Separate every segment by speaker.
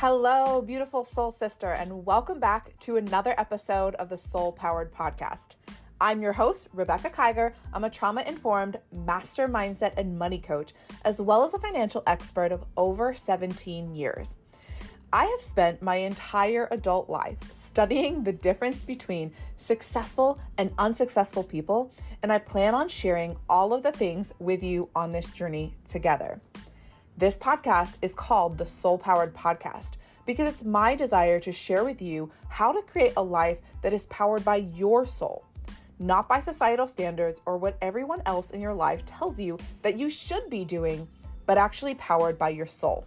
Speaker 1: Hello, beautiful soul sister, and welcome back to another episode of the Soul Powered Podcast. I'm your host, Rebecca Kiger. I'm a trauma-informed master mindset and money coach, as well as a financial expert of over 17 years. I have spent my entire adult life studying the difference between successful and unsuccessful people, and I plan on sharing all of the things with you on this journey together. This podcast is called the Soul Powered Podcast because it's my desire to share with you how to create a life that is powered by your soul, not by societal standards or what everyone else in your life tells you that you should be doing, but actually powered by your soul.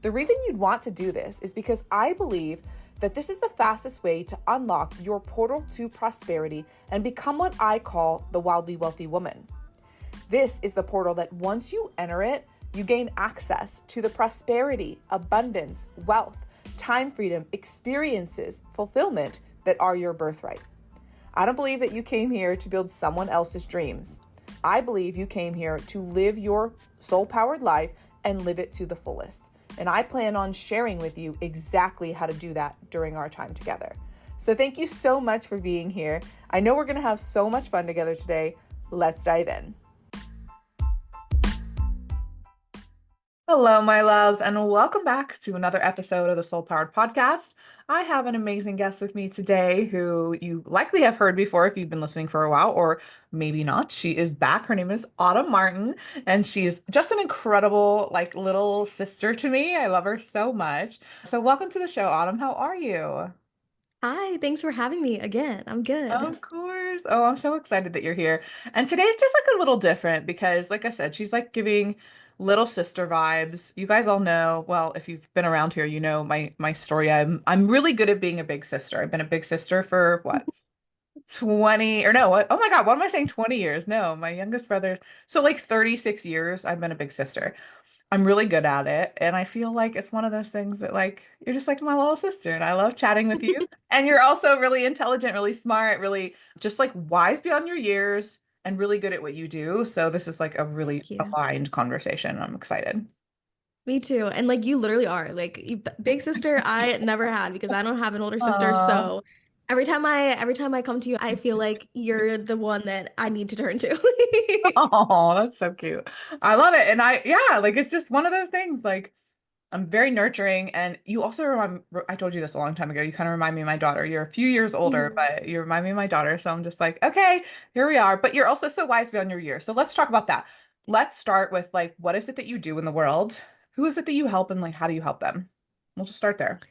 Speaker 1: The reason you'd want to do this is because I believe that this is the fastest way to unlock your portal to prosperity and become what I call the wildly wealthy woman. This is the portal that once you enter it, you gain access to the prosperity, abundance, wealth, time freedom, experiences, fulfillment that are your birthright. I don't believe that you came here to build someone else's dreams. I believe you came here to live your soul-powered life and live it to the fullest. And I plan on sharing with you exactly how to do that during our time together. So thank you so much for being here. I know we're going to have so much fun together today. Let's dive in. Hello, my loves, and welcome back to another episode of the Soul Powered Podcast. I have an amazing guest with me today who you likely have heard before if you've been listening for a while, or maybe not. She is back. Her name is Autumn Martin, and she's just an incredible, little sister to me. I love her so much. So welcome to the show, Autumn. How are you?
Speaker 2: Hi, thanks for having me again. I'm good.
Speaker 1: Of course. Oh, I'm so excited that you're here. And today's just a little different because, like I said, she's giving little sister vibes. You guys all know, well, if you've been around here, you know my story. I'm really good at being a big sister. I've been a big sister for what, 20 or no, what? Oh my God, what am I saying? 20 years. No, my youngest brother's so 36 years I've been a big sister. I'm really good at it. And I feel like it's one of those things that you're just like my little sister and I love chatting with you. And you're also really intelligent, really smart, really just wise beyond your years and really good at what you do. So this is a really
Speaker 2: Thank you.
Speaker 1: aligned conversation. I'm excited.
Speaker 2: Me too. And you literally are. Big sister I never had because I don't have an older sister.
Speaker 1: Uh,
Speaker 2: So every time I come to you, I feel like you're the one that I need to turn to.
Speaker 1: oh, that's so cute. I love it. And yeah, it's just one of those things. I'm very nurturing, and you also I told you this a long time ago. You kind of remind me of my daughter. You're a few years older,
Speaker 2: Mhm.
Speaker 1: but you remind me of my daughter. So I'm just like, okay, here we are. But you're also so wise beyond your years. So let's talk about that. Let's start with what is it that you do in the world? Who is it that you help, and how do you help them? We'll just start there.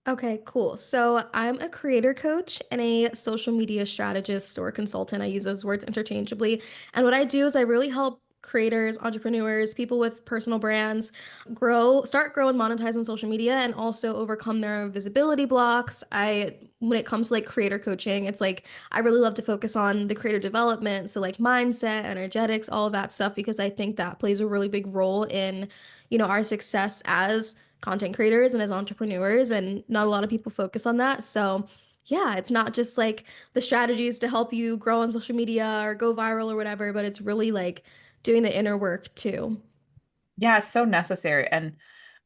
Speaker 2: Okay, cool. So I'm a creator coach and a social media strategist or consultant. I use those words interchangeably. And what I do is I really help creators, entrepreneurs, people with personal brands start, grow, and monetize on social media and also overcome their visibility blocks. When it comes to creator coaching, it's I really love to focus on the creator development. So mindset, energetics, all of that stuff, because I think that plays a really big role in, our success as content creators and as entrepreneurs, and not a lot of people focus on that. So yeah, it's not just the strategies to help you grow on social media or go viral or whatever, but it's really doing the inner work too.
Speaker 1: Yeah, it's so necessary. And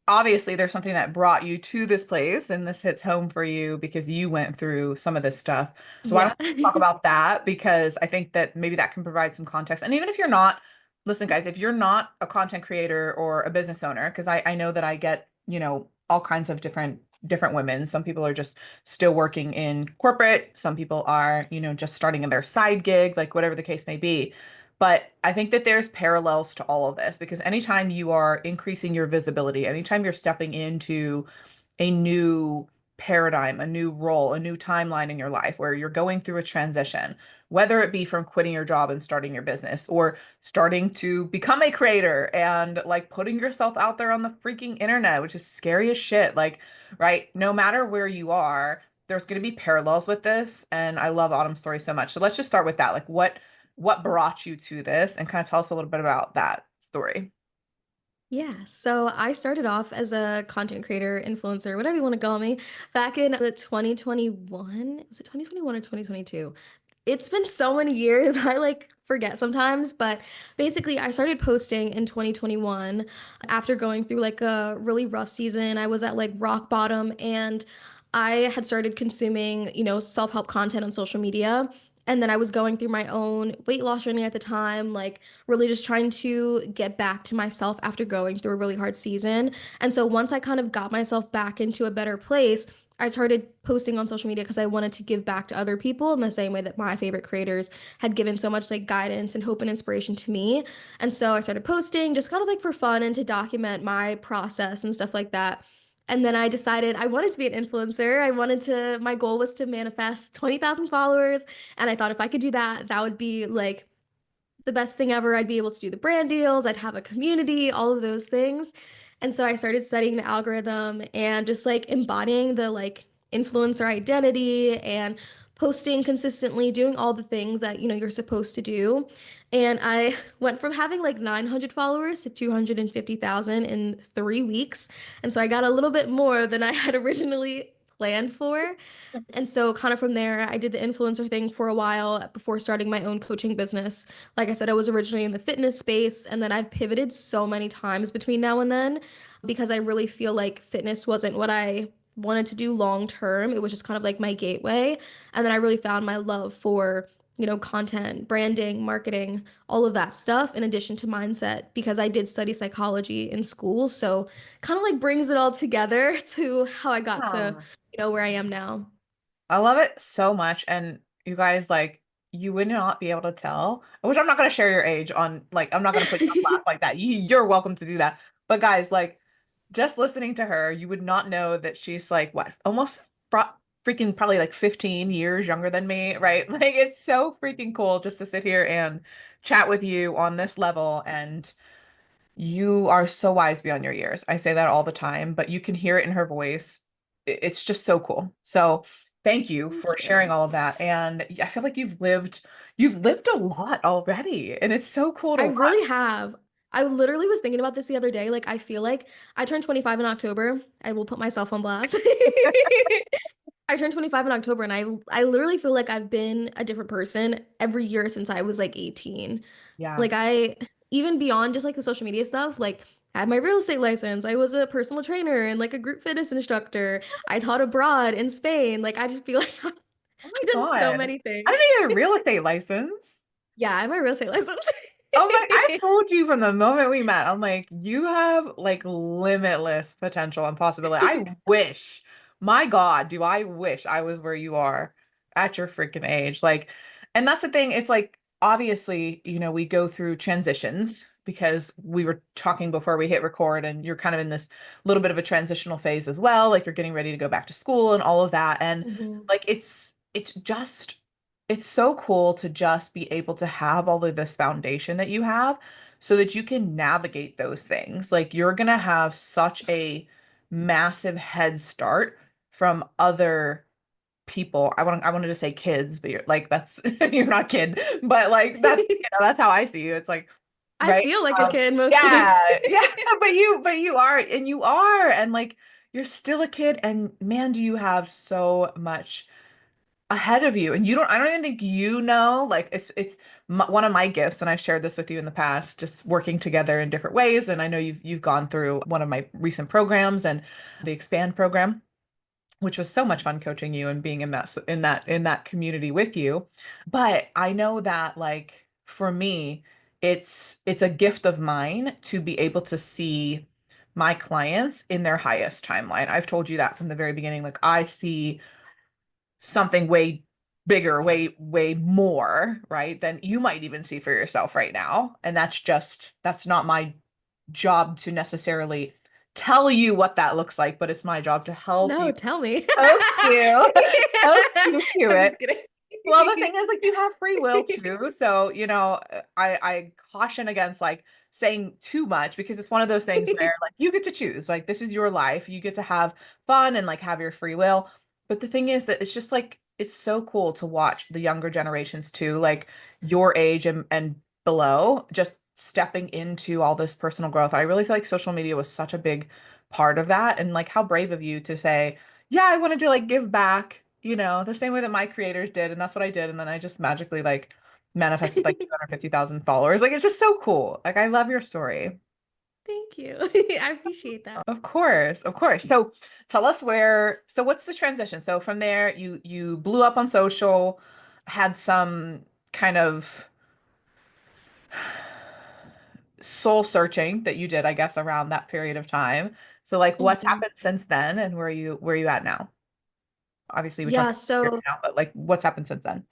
Speaker 1: obviously, there's something that brought you to this place, and this hits home for you because you went through some of this stuff. So I don't
Speaker 2: Yeah.
Speaker 1: talk about that because I think that maybe that can provide some context. And even if you're not, listen, guys, if you're not a content creator or a business owner, because I know that I get, all kinds of different women. Some people are just still working in corporate. Some people are, just starting in their side gig, whatever the case may be. But I think that there's parallels to all of this because anytime you are increasing your visibility, anytime you're stepping into a new paradigm, a new role, a new timeline in your life where you're going through a transition, whether it be from quitting your job and starting your business or starting to become a creator and putting yourself out there on the freaking internet, which is scary as shit. Right? No matter where you are, there's going to be parallels with this. And I love Autumn's story so much. So let's just start with that. What brought you to this and kind of tell us a little bit about that story.
Speaker 2: Yeah, so I started off as a content creator, influencer, whatever you want to call me, back in the 2021. Was it 2021 or 2022? It's been so many years. I like forget sometimes, but basically I started posting in 2021 after going through like a really rough season. I was at like rock bottom and I had started consuming, self-help content on social media. And then I was going through my own weight loss journey at the time, like really just trying to get back to myself after going through a really hard season. And so once I kind of got myself back into a better place, I started posting on social media because I wanted to give back to other people in the same way that my favorite creators had given so much like guidance and hope and inspiration to me. And so I started posting just kind of like for fun and to document my process and stuff like that. And then I decided I wanted to be an influencer. My goal was to manifest 20,000 followers. And I thought if I could do that, that would be like the best thing ever. I'd be able to do the brand deals, I'd have a community, all of those things. And so I started studying the algorithm and just like embodying the like influencer identity and posting consistently, doing all the things that, you're supposed to do. And I went from having like 900 followers to 250,000 in 3 weeks. And so I got a little bit more than I had originally planned for. And so, kind of from there, I did the influencer thing for a while before starting my own coaching business. Like I said, I was originally in the fitness space, and then I've pivoted so many times between now and then because I really feel like fitness wasn't what I wanted to do long term. It was just kind of like my gateway. And then I really found my love for, content, branding, marketing, all of that stuff, in addition to mindset, because I did study psychology in school. So, kind of like brings it all together to how I got to,
Speaker 1: Huh.
Speaker 2: where I am now.
Speaker 1: I love it so much. And you guys, like, you would not be able to tell, which I'm not going to share your age on, like, I'm not going to put you on blast like that. You're welcome to do that. But guys, like, just listening to her, you would not know that she's like, what, almost fr freaking probably like 15 years younger than me, right? Like, it's so freaking cool just to sit here and chat with you on this level. And you are so wise beyond your years. I say that all the time, but you can hear it in her voice. It's just so cool. So thank you
Speaker 2: Thank
Speaker 1: for sharing
Speaker 2: you.
Speaker 1: all of that. And I feel like you've lived a lot already, and it's so cool to
Speaker 2: I
Speaker 1: watch.
Speaker 2: really have. I literally was thinking about this the other day. Like, I feel like I turned 25 in October. I will put myself on blast. I turned 25 in October, and I literally feel like I've been a different person every year since I was like 18.
Speaker 1: Yeah.
Speaker 2: Like, even beyond just like the social media stuff, like, I had my real estate license. I was a personal trainer and like a group fitness instructor. I taught abroad in Spain. Like, I just feel like I've
Speaker 1: Oh my
Speaker 2: done so
Speaker 1: God.
Speaker 2: many
Speaker 1: I
Speaker 2: things.
Speaker 1: didn't even get a real estate license.
Speaker 2: Yeah, I have my real estate license.
Speaker 1: Oh my, I told you from the moment we met, I'm like, you have like limitless potential and possibility. I wish, my God, do I wish I was where you are at your freaking age. Like, and that's the thing. It's like, obviously, we go through transitions because we were talking before we hit record, and you're kind of in this little bit of a transitional phase as well. Like, you're getting ready to go back to school and all of that. And
Speaker 2: Mhm.
Speaker 1: like, it's so cool to just be able to have all of this foundation that you have so that you can navigate those things. Like, you're gonna have such a massive head start from other people. I wanted to say kids, but you're like, that's you're not a kid, but like that's how I see you. It's like,
Speaker 2: I
Speaker 1: right?
Speaker 2: feel like a kid most
Speaker 1: Yeah,
Speaker 2: days.
Speaker 1: yeah, but you are, and you are, and like, you're still a kid, and man, do you have so much ahead of you. And I don't even think, like, it's one of my gifts, and I've shared this with you in the past, just working together in different ways. And I know you've gone through one of my recent programs, and the expand program, which was so much fun coaching you and being in that community with you. But I know that, like, for me, it's a gift of mine to be able to see my clients in their highest timeline. I've told you that from the very beginning. Like, I see something way bigger, way more, right, than you might even see for yourself right now. And that's not my job to necessarily tell you what that looks like, but it's my job to help
Speaker 2: No,
Speaker 1: you
Speaker 2: tell me.
Speaker 1: coach you, coach you through
Speaker 2: I'm
Speaker 1: it.
Speaker 2: just kidding.
Speaker 1: Well, the thing is, like, you have free will too. So, I caution against like saying too much, because it's one of those things where like you get to choose. Like, this is your life. You get to have fun and like have your free will. But the thing is that it's just like, it's so cool to watch the younger generations too, like your age and below, just stepping into all this personal growth. I really feel like social media was such a big part of that. And like, how brave of you to say, yeah, I wanted to like give back the same way that my creators did. And that's what I did. And then I just magically like manifested like 250,000 followers. Like it's just so cool. Like I love your story.
Speaker 2: Thank you. I appreciate that.
Speaker 1: Of course, of course. So tell us so what's the transition? So from there, you blew up on social, had some kind of soul searching that you did, I guess, around that period of time. So like what's
Speaker 2: Mhm.
Speaker 1: happened since then and where you at now? Obviously we
Speaker 2: Yeah,
Speaker 1: talked about
Speaker 2: so
Speaker 1: now, but like what's happened since then?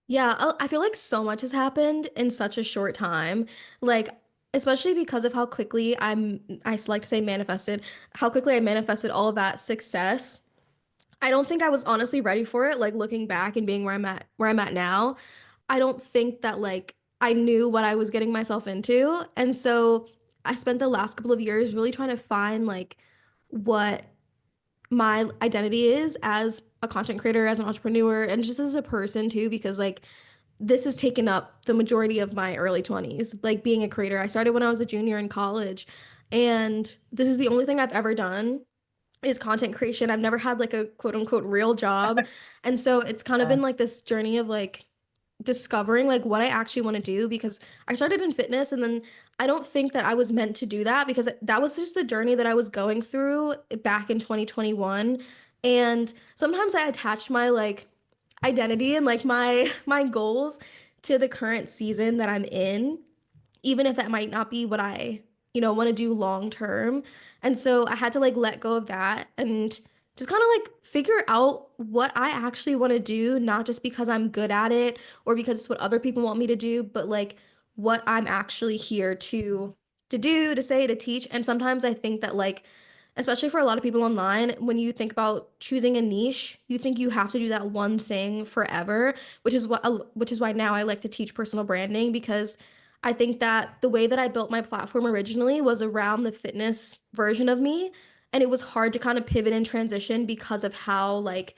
Speaker 2: yeah, I feel like so much has happened in such a short time. Like, especially because of how quickly like to say manifested, how quickly I manifested all of that success. I don't think I was honestly ready for it. Like looking back and being where I'm at now, I don't think that like I knew what I was getting myself into. And so I spent the last couple of years really trying to find like what my identity is as a content creator, as an entrepreneur, and just as a person too, because like this has taken up the majority of my early 20s, like being a creator. I started when I was a junior in college, and this is the only thing I've ever done is content creation. I've never had like a quote unquote real job. And so it's kind of
Speaker 1: Yeah.
Speaker 2: been like this journey of like discovering like what I actually want to do because I started in fitness and then I don't think that I was meant to do that because that was just the journey that I was going through back in 2021. And sometimes I attached my like identity and like my goals to the current season that I'm in, even if that might not be what I want to do long term. And so I had to like let go of that and just kind of like figure out what I actually want to do, not just because I'm good at it or because it's what other people want me to do, but like what I'm actually here to do, to say, to teach. And sometimes I think that like especially for a lot of people online, when you think about choosing a niche, you think you have to do that one thing forever, which is why now I like to teach personal branding because I think that the way that I built my platform originally was around the fitness version of me, and it was hard to kind of pivot and transition because of how like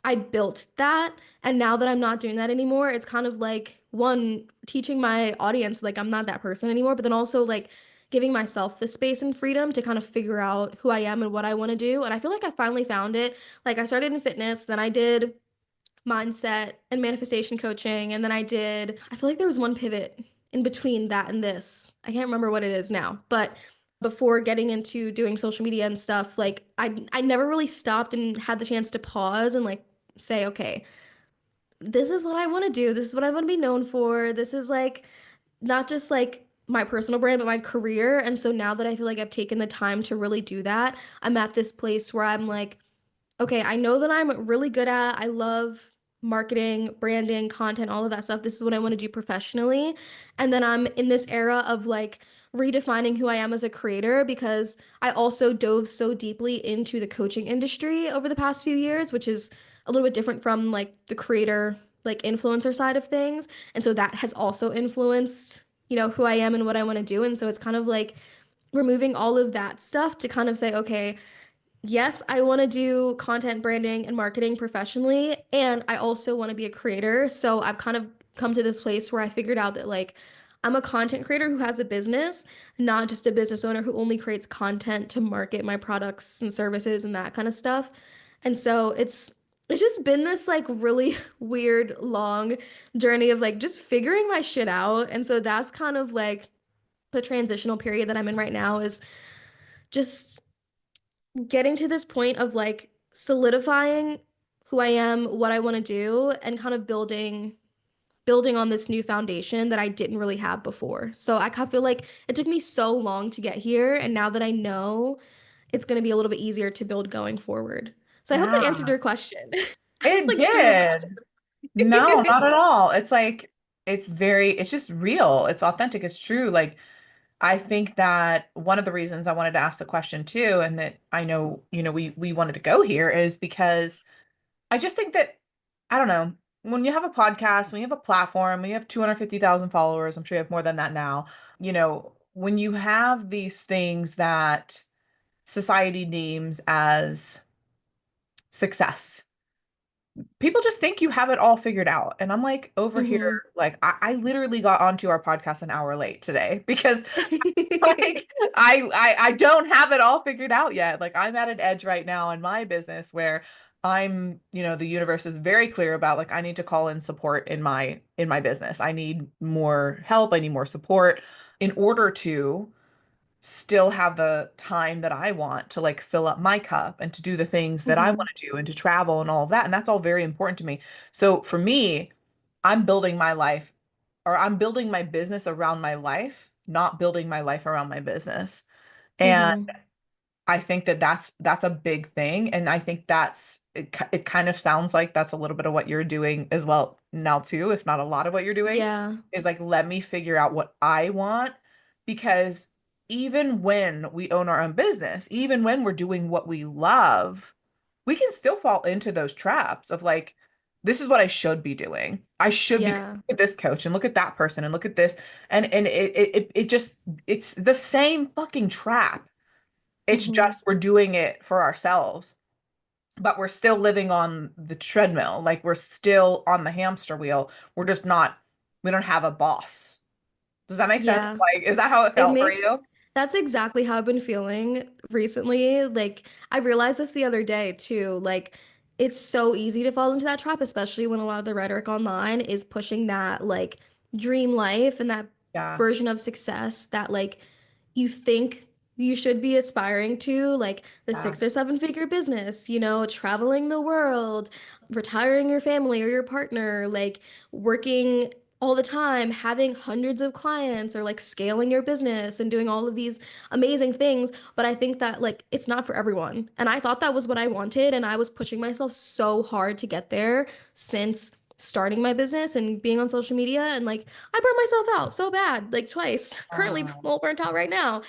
Speaker 2: I built that. And now that I'm not doing that anymore, it's kind of like one, teaching my audience like I'm not that person anymore, but then also like giving myself the space and freedom to kind of figure out who I am and what I want to do. And I feel like I finally found it. Like I started in fitness, then I did mindset and manifestation coaching, and then I feel like there was one pivot in between that and this. I can't remember what it is now, but before getting into doing social media and stuff, like I never really stopped and had the chance to pause and like say, okay, this is what I want to do. This is what I want to be known for. This is like not just like my personal brand, but my career. And so now that I feel like I've taken the time to really do that, I'm at this place where I'm like, okay, I know that I'm really good at, I love marketing, branding, content, all of that stuff. This is what I want to do professionally. And then I'm in this era of like redefining who I am as a creator because I also dove so deeply into the coaching industry over the past few years, which is a little bit different from like the creator, like influencer side of things. And so that has also influenced who I am and what I want to do. And so it's kind of like removing all of that stuff to kind of say, okay, yes, I want to do content branding and marketing professionally, and I also want to be a creator. So I've kind of come to this place where I figured out that like I'm a content creator who has a business, not just a business owner who only creates content to market my products and services and that kind of stuff. And so it's just been this like really weird long journey of like just figuring my shit out. And so that's kind of like the transitional period that I'm in right now is just getting to this point of like solidifying who I am, what I want to do, and kind of building on this new foundation that I didn't really have before. So I kind of feel like it took me so long to get here, and now that I know, it's going to be a little bit easier to build going forward. So I hope that answered
Speaker 1: Yeah,
Speaker 2: your question. I was
Speaker 1: it
Speaker 2: like streaming
Speaker 1: did.
Speaker 2: consciousness.
Speaker 1: No, not at all. It's like it's just real. It's authentic. It's true. Like I think that one of the reasons I wanted to ask the question too, and that I know, we wanted to go here is because I just think that I don't know, when you have a podcast, when you have a platform, when you have 250,000 followers, I'm sure you have more than that now, when you have these things that society deems as success, people just think you have it all figured out. And I'm like over
Speaker 2: Hmm.
Speaker 1: here, like I literally got onto our podcast an hour late today because like I don't have it all figured out yet. Like I'm at an edge right now in my business where the universe is very clear about like I need to call in support in my business. I need more help, I need more support in order to still have the time that I want to like fill up my cup and to do the things that I
Speaker 2: Hmm.
Speaker 1: want to do and to travel and all of that. And that's all very important to me. So for me, I'm building my life or I'm building my business around my life, not building my life around my business. And
Speaker 2: Hmm.
Speaker 1: I think that that's a big thing. And I think it kind of sounds like that's a little bit of what you're doing as well now too, if not a lot of what you're doing,
Speaker 2: Yeah.
Speaker 1: is like let me figure out what I want because even when we own our own business, even when we're doing what we love, we can still fall into those traps of like, this is what I should be doing. I should be
Speaker 2: Yeah.
Speaker 1: look at this coach and look at that person and look at this. And it just it's the same fucking trap. It's
Speaker 2: Hmm.
Speaker 1: just we're doing it for ourselves, but we're still living on the treadmill. Like we're still on the hamster wheel. We're just not, we don't have a boss. Does that make sense?
Speaker 2: Yeah.
Speaker 1: Like, is that how it
Speaker 2: It
Speaker 1: felt for
Speaker 2: makes
Speaker 1: you?
Speaker 2: That's exactly how I've been feeling recently. Like, I realized this the other day too. Like, it's so easy to fall into that trap, especially when a lot of the rhetoric online is pushing that like dream life and that
Speaker 1: Yeah.
Speaker 2: version of success that like you think you should be aspiring to, like the
Speaker 1: Yeah.
Speaker 2: 6 or 7 figure business, traveling the world, retiring your family or your partner, like working all the time, having hundreds of clients or like scaling your business and doing all of these amazing things. But I think that like it's not for everyone. And I thought that was what I wanted. And I was pushing myself so hard to get there since starting my business and being on social media. And like I burned myself out so bad, like twice, currently
Speaker 1: Oh,
Speaker 2: well burnt out right now.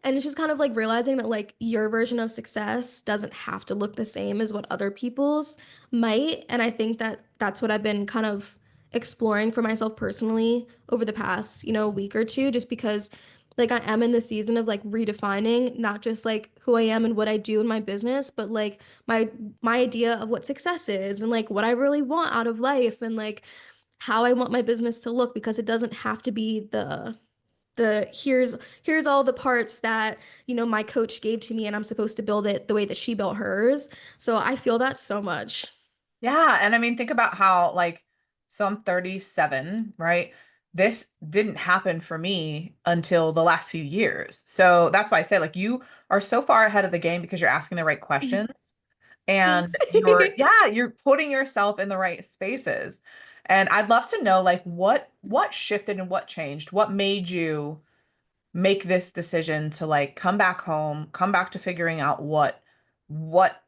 Speaker 2: And it's just kind of like realizing that like your version of success doesn't have to look the same as what other people's might. And I think that that's what I've been kind of exploring for myself personally over the past, week or two, just because like I am in the season of like redefining not just like who I am and what I do in my business, but like my idea of what success is and like what I really want out of life and like how I want my business to look because it doesn't have to be the here's all the parts that my coach gave to me and I'm supposed to build it the way that she built hers. So I feel that so much.
Speaker 1: yeah. And I mean, think about how, like, so I'm 37, right? This didn't happen for me until the last few years. So that's why I say, like, you are so far ahead of the game because you're asking the right questions and
Speaker 2: Thanks.
Speaker 1: you're putting yourself in the right spaces. And I'd love to know, like, what shifted and what changed? What made you make this decision to like come back home, come back to figuring out what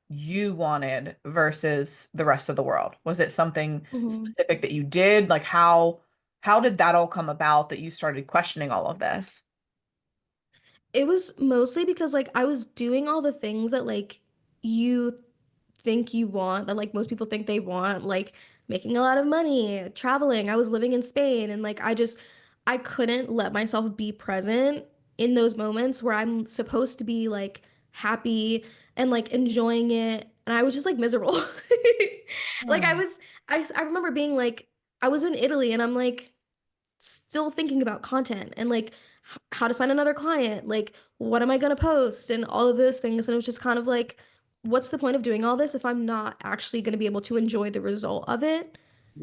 Speaker 1: you wanted versus the rest of the world? Was it something
Speaker 2: Mhm.
Speaker 1: specific that you did? Like how did that all come about that you started questioning all of this?
Speaker 2: It was mostly because like I was doing all the things that like you think you want, that like most people think they want, like making a lot of money, traveling. I was living in Spain and like I couldn't let myself be present in those moments where I'm supposed to be like happy and like enjoying it. And I was just like miserable. Like
Speaker 1: Hmm.
Speaker 2: I remember being like, I was in Italy and I'm like, still thinking about content and like how to sign another client, like what am I going to post and all of those things. And it was just kind of like, what's the point of doing all this if I'm not actually going to be able to enjoy the result of it?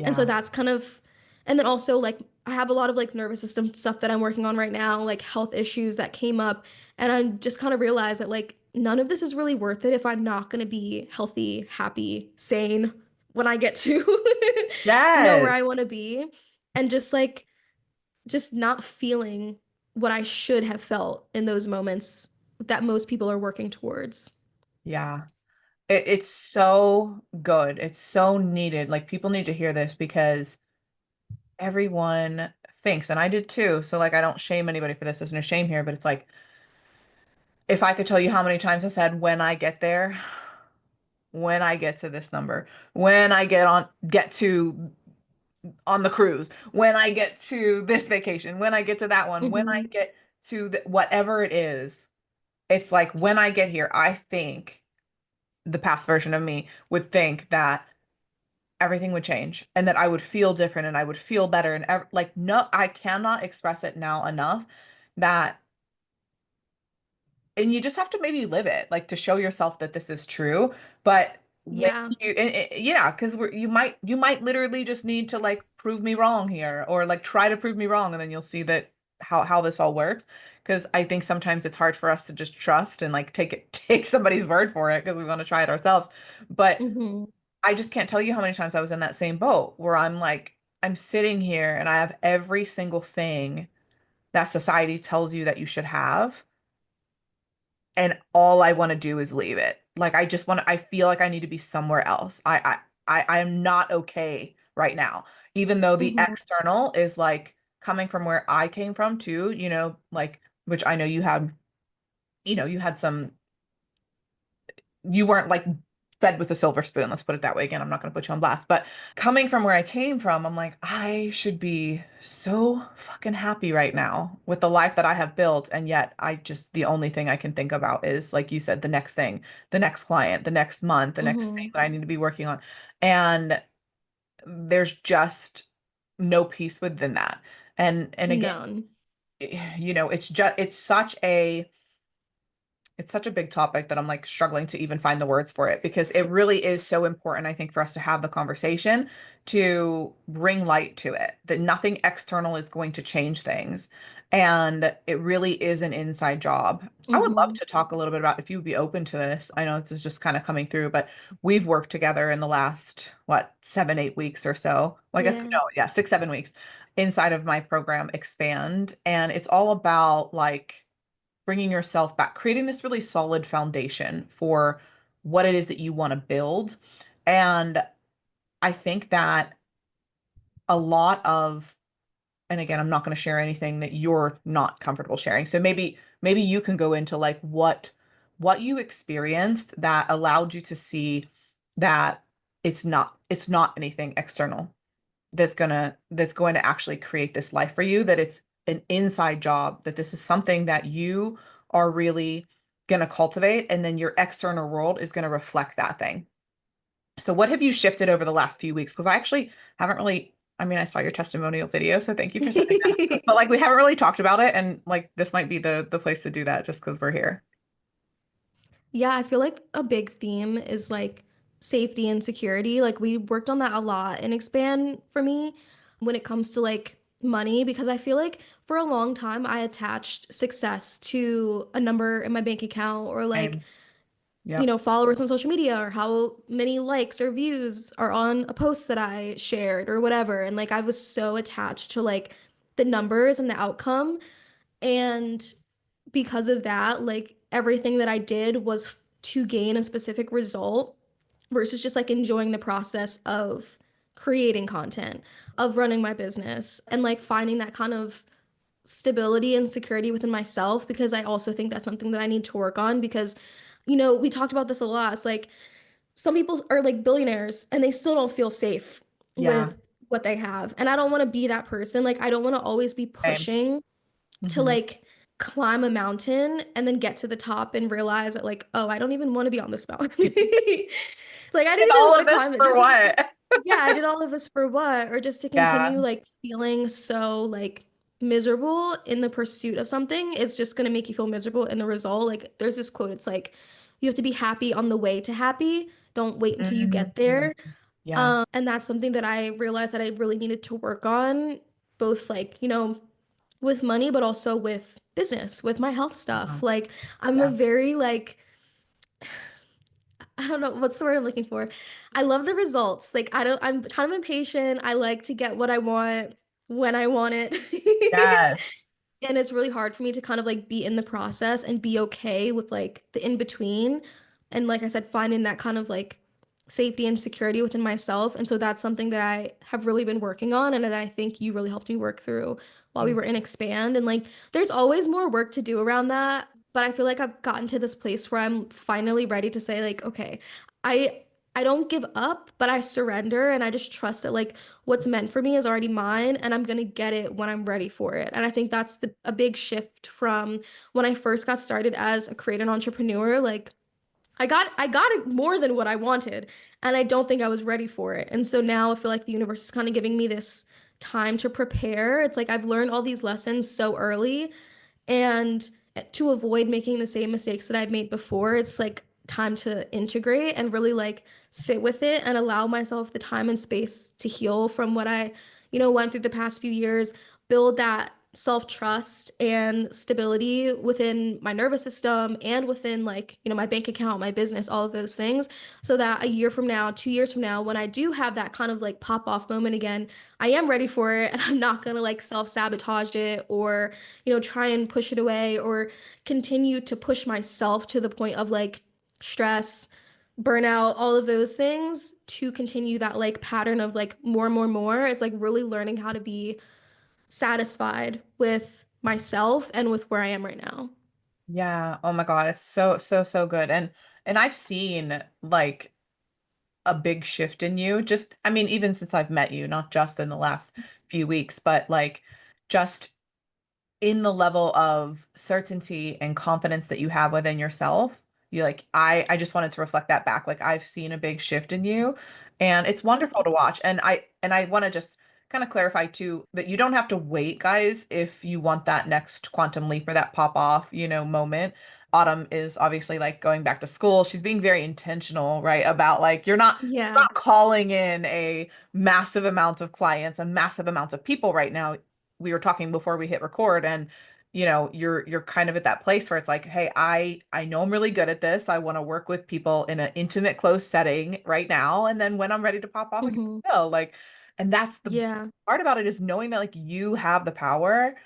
Speaker 2: And so
Speaker 1: Yeah.
Speaker 2: that's kind of, and then also like I have a lot of like nervous system stuff that I'm working on right now, like health issues that came up. And I just kind of realized that like none of this is really worth it if I'm not going to be healthy, happy, sane when I get to, where
Speaker 1: Yes.
Speaker 2: I want to be. And just not feeling what I should have felt in those moments that most people are working towards.
Speaker 1: Yeah. It's so good. It's so needed. Like people need to hear this because everyone thinks, and I did too. So like I don't shame anybody for this. There's no shame here, but it's like if I could tell you how many times I said when I get there, when I get to this number, when I get to on the cruise, when I get to this vacation, when I get to that one, when I
Speaker 2: Hmm.
Speaker 1: get to whatever it is, it's like when I get here, I think the past version of me would think that everything would change and that I would feel different and I would feel better and like no, I cannot express it now enough that and you just have to maybe live it like to show yourself that this is true, but when
Speaker 2: Yeah.
Speaker 1: yeah, because you might literally just need to like prove me wrong here, or like try to prove me wrong, and then you'll see that how this all works. Because I think sometimes it's hard for us to just trust and like take somebody's word for it because we want to try it ourselves. But
Speaker 2: Hmm.
Speaker 1: I just can't tell you how many times I was in that same boat where I'm like, I'm sitting here and I have every single thing that society tells you that you should have, and all I want to do is leave it. Like I just want to, I feel like I need to be somewhere else. I am not okay right now. Even though the
Speaker 2: Hmm.
Speaker 1: external is like coming from where I came from too, like which I know you had some, you weren't like fed with a silver spoon. Let's put it that way. Again, I'm not going to put you on blast, but coming from where I came from, I'm like, I should be so fucking happy right now with the life that I have built. And yet the only thing I can think about is, like you said, the next thing, the next client, the next month, the next thing
Speaker 2: Hmm.
Speaker 1: that I need to be working on. And there's just no peace within that. And again,
Speaker 2: None.
Speaker 1: it's such a big topic that I'm like struggling to even find the words for it, because it really is so important, I think, for us to have the conversation to bring light to it, that nothing external is going to change things. And it really is an inside job. I would love
Speaker 2: Hmm.
Speaker 1: to talk a little bit about, if you would be open to this. I know this is just kind of coming through, but we've worked together in the last, what, 7, 8 weeks or so. Well, I guess,
Speaker 2: Yeah.
Speaker 1: no, yeah, 6, 7 weeks inside of my program Expand. And it's all about like, bringing yourself back, creating this really solid foundation for what it is that you want to build. And I think that a lot of, and again, I'm not going to share anything that you're not comfortable sharing. So maybe you can go into like what you experienced that allowed you to see that it's not anything external that's going to actually create this life for you, that it's an inside job, that this is something that you are really going to cultivate, and then your external world is going to reflect that thing. So what have you shifted over the last few weeks? Because I actually haven't really, I mean, I saw your testimonial video, so thank you for sending that. But like we haven't really talked about it, and like this might be the place to do that just because we're here.
Speaker 2: Yeah, I feel like a big theme is like safety and security. Like we worked on that a lot in Expand for me when it comes to like money, because I feel like for a long time I attached success to a number in my bank account, or like,
Speaker 1: Same. Yep.
Speaker 2: followers on social media, or how many likes or views are on a post that I shared or whatever. And like I was so attached to like the numbers and the outcome. And because of that, like everything that I did was to gain a specific result versus just like enjoying the process of creating content, of running my business, and like finding that kind of stability and security within myself. Because I also think that's something that I need to work on, because we talked about this a lot. It's like some people are like billionaires and they still don't feel safe
Speaker 1: Yeah.
Speaker 2: with what they have. And I don't want to be that person. Like I don't want to always be
Speaker 1: Same.
Speaker 2: pushing to
Speaker 1: Hmm.
Speaker 2: like climb a mountain and then get to the top and realize that like, oh, I don't even want to be on this mountain. Like I
Speaker 1: And
Speaker 2: didn't even
Speaker 1: all
Speaker 2: want
Speaker 1: of
Speaker 2: to
Speaker 1: this
Speaker 2: climb it.
Speaker 1: for
Speaker 2: This is
Speaker 1: what?
Speaker 2: Yeah, I did all of this for what? Or just to
Speaker 1: Yeah.
Speaker 2: continue like feeling so like miserable in the pursuit of something is just gonna make you feel miserable in the result. Like there's this quote, it's like you have to be happy on the way to happy. Don't wait until you
Speaker 1: Mhm.
Speaker 2: get there.
Speaker 1: Yeah.
Speaker 2: And that's something that I realized that I really needed to work on, both like, with money, but also with business, with my health stuff.
Speaker 1: Mhm.
Speaker 2: Like I'm a
Speaker 1: Yeah.
Speaker 2: very like I don't know what's the word I'm looking for. I love the results. Like I'm kind of impatient. I like to get what I want when I want it.
Speaker 1: Yes.
Speaker 2: And it's really hard for me to kind of like be in the process and be okay with like the in between. And like I said, finding that kind of like safety and security within myself. And so that's something that I have really been working on, and that I think you really helped me work through while we
Speaker 1: Thank
Speaker 2: were in Expand. And like there's always more work to do around that. But I feel like I've gotten to this place where I'm finally ready to say, like, okay, I I don't give up, but I surrender, and I just trust that like what's meant for me is already mine, and I'm gonna get it when I'm ready for it. And I think that's a big shift from when I first got started as a creator entrepreneur. Like I got it more than what I wanted, and I don't think I was ready for it. And so now I feel like the universe is kind of giving me this time to prepare. It's like I've learned all these lessons so early, and to avoid making the same mistakes that I've made before, it's like time to integrate and really like sit with it and allow myself the time and space to heal from what I, went through the past few years, build that self-trust and stability within my nervous system and within like, my bank account, my business, all of those things, so that a year from now, 2 years from now, when I do have that kind of like pop off moment again, I am ready for it and I'm not gonna like self-sabotage it or, try and push it away or continue to push myself to the point of like stress, burnout, all of those things to continue that like pattern of like more and more and more. It's like really learning how to be satisfied with myself and with where I am right now.
Speaker 1: Yeah. Oh my God. It's so, so, so good. And I've seen like a big shift in you. Just, I mean, even since I've met you, not just in the last few weeks, but like just in the level of certainty and confidence that you have within yourself. You like, I just wanted to reflect that back. Like I've seen a big shift in you and it's wonderful to watch. And I want to just kind of clarify too that you don't have to wait, guys, if you want that next quantum leap or that pop off, moment. Autumn is obviously like going back to school. She's being very intentional, right? About like you're
Speaker 2: Yeah.
Speaker 1: not calling in a massive amount of clients and massive amounts of people right now. We were talking before we hit record, and you're kind of at that place where it's like, hey, I know I'm really good at this. I want to work with people in an intimate close setting right now, and then when I'm ready to pop off again,
Speaker 2: Hmm.
Speaker 1: I will. Like, and that's the
Speaker 2: Yeah.
Speaker 1: part about it, is knowing that like you have the power,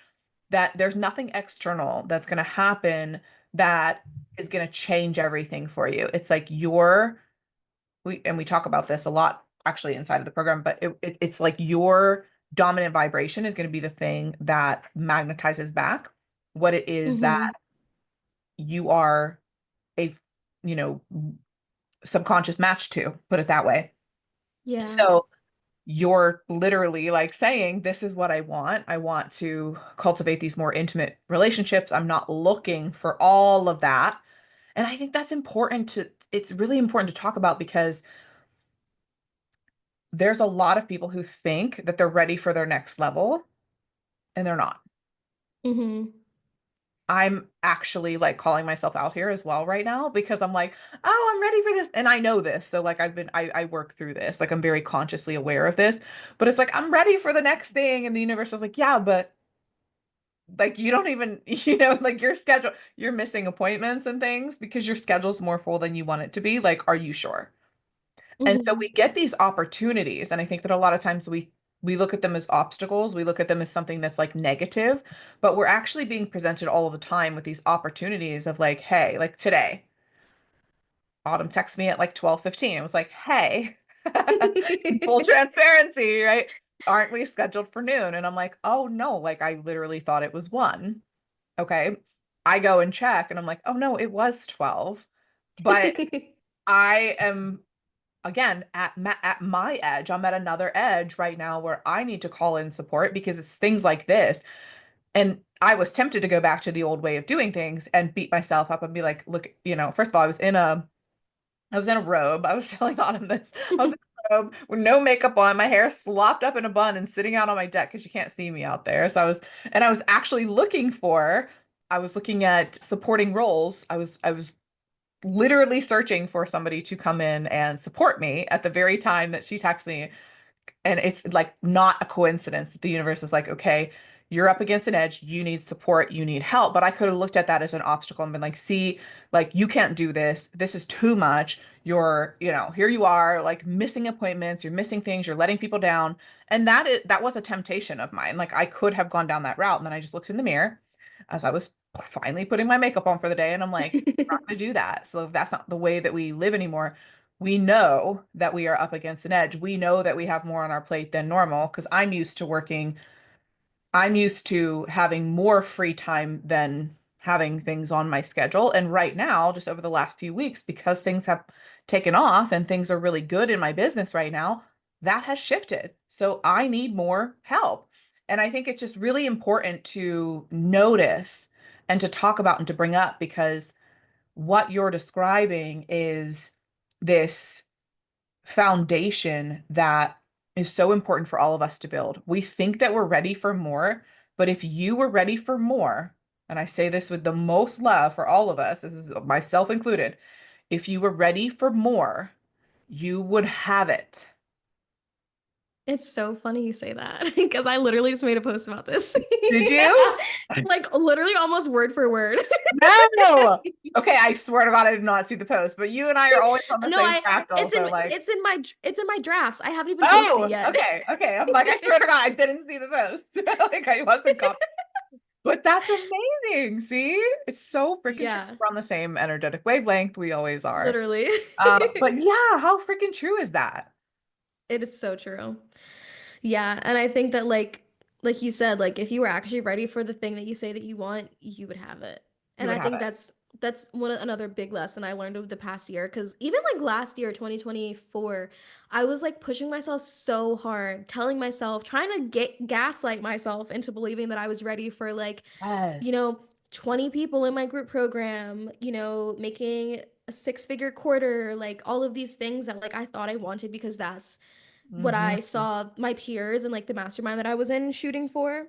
Speaker 1: that there's nothing external that's going to happen that is going to change everything for you. It's like we talk about this a lot actually inside of the program, but it's like your dominant vibration is going to be the thing that magnetizes back what it is that
Speaker 2: Hmm.
Speaker 1: you are a, you know, subconscious match to, put it that way.
Speaker 2: Yeah.
Speaker 1: So you're literally like saying, this is what I want. I want to cultivate these more intimate relationships. I'm not looking for all of that. And I think that's important it's really important to talk about, because there's a lot of people who think that they're ready for their next level and they're not.
Speaker 2: Hmm.
Speaker 1: I'm actually like calling myself out here as well right now, because I'm like, oh, I'm ready for this. And I know this. So like I work through this. Like I'm very consciously aware of this, but it's like, I'm ready for the next thing. And the universe is like, yeah, but like you don't even, like your schedule, you're missing appointments and things because your schedule's more full than you want it to be. Like, are you sure? And so
Speaker 2: Hmm.
Speaker 1: we get these opportunities, and I think that a lot of times we look at them as obstacles. We look at them as something that's like negative, but we're actually being presented all of the time with these opportunities of like, hey, like today, Autumn texted me at like 12:15. It was like, hey, in full transparency, right? Aren't we scheduled for noon? And I'm like, oh no, like I literally thought it was 1. Okay. I go and check and I'm like, oh no, it was 12. But I am again at my edge. I'm at another edge right now where I need to call in support, because it's things like this. And I was tempted to go back to the old way of doing things and beat myself up and be like, look, first of all, I was in a robe. I was telling Autumn this. I was in a robe with no makeup on, my hair slopped up in a bun and sitting out on my deck because you can't see me out there. So I was actually I was looking at supporting roles. I was literally searching for somebody to come in and support me at the very time that she texts me. And it's like not a coincidence that the universe is like, okay, you're up against an edge, you need support, you need help. But I could have looked at that as an obstacle and been like, see, like you can't do this, this is too much. You're, here you are like missing appointments, you're missing things, you're letting people down. And that was a temptation of mine. Like I could have gone down that route, and then I just looked in the mirror as I was finally putting my makeup on for the day, and I'm like, I'm not gonna do that. So if that's not the way that we live anymore, we know that we are up against an edge. We know that we have more on our plate than normal, because I'm used to having more free time than having things on my schedule. And right now, just over the last few weeks, because things have taken off and things are really good in my business right now, that has shifted. So I need more help. And I think it's just really important to notice and to talk about and to bring up, because what you're describing is this foundation that is so important for all of us to build. We think that we're ready for more, but if you were ready for more, and I say this with the most love for all of us, this is myself included, if you were ready for more, you would have it.
Speaker 2: It's so funny you say that because I literally just made a post about this.
Speaker 1: Did
Speaker 2: Yeah.
Speaker 1: you?
Speaker 2: Like literally almost word for word.
Speaker 1: No. Okay, I swear to God, I did not see the post, but you and I are always on the
Speaker 2: No,
Speaker 1: same
Speaker 2: I
Speaker 1: track also. Like,
Speaker 2: it's in my drafts. I haven't even posted it
Speaker 1: oh,
Speaker 2: yet.
Speaker 1: okay, okay. I'm like, I swear to God, I didn't see the post. Like, I wasn't caught. But that's amazing. See? It's so freaking true.
Speaker 2: Yeah,
Speaker 1: We're on the same energetic wavelength. We always are.
Speaker 2: literally.
Speaker 1: But yeah, how freaking true is that?
Speaker 2: It is so true. Yeah, and I think that like you said, like if you were actually ready for the thing that you say that you want, you would have it.
Speaker 1: You
Speaker 2: And
Speaker 1: would
Speaker 2: I
Speaker 1: have
Speaker 2: think
Speaker 1: it.
Speaker 2: that's another big lesson I learned over the past year because even like last year, 2024, I was like pushing myself so hard, telling myself, trying to get gaslight myself into believing that I was ready for like, you
Speaker 1: Yes.
Speaker 2: know, 20 people in my group program, making a six-figure quarter, like all of these things that like I thought I wanted because that's what
Speaker 1: Hmm.
Speaker 2: I saw my peers and like the mastermind that I was in shooting for.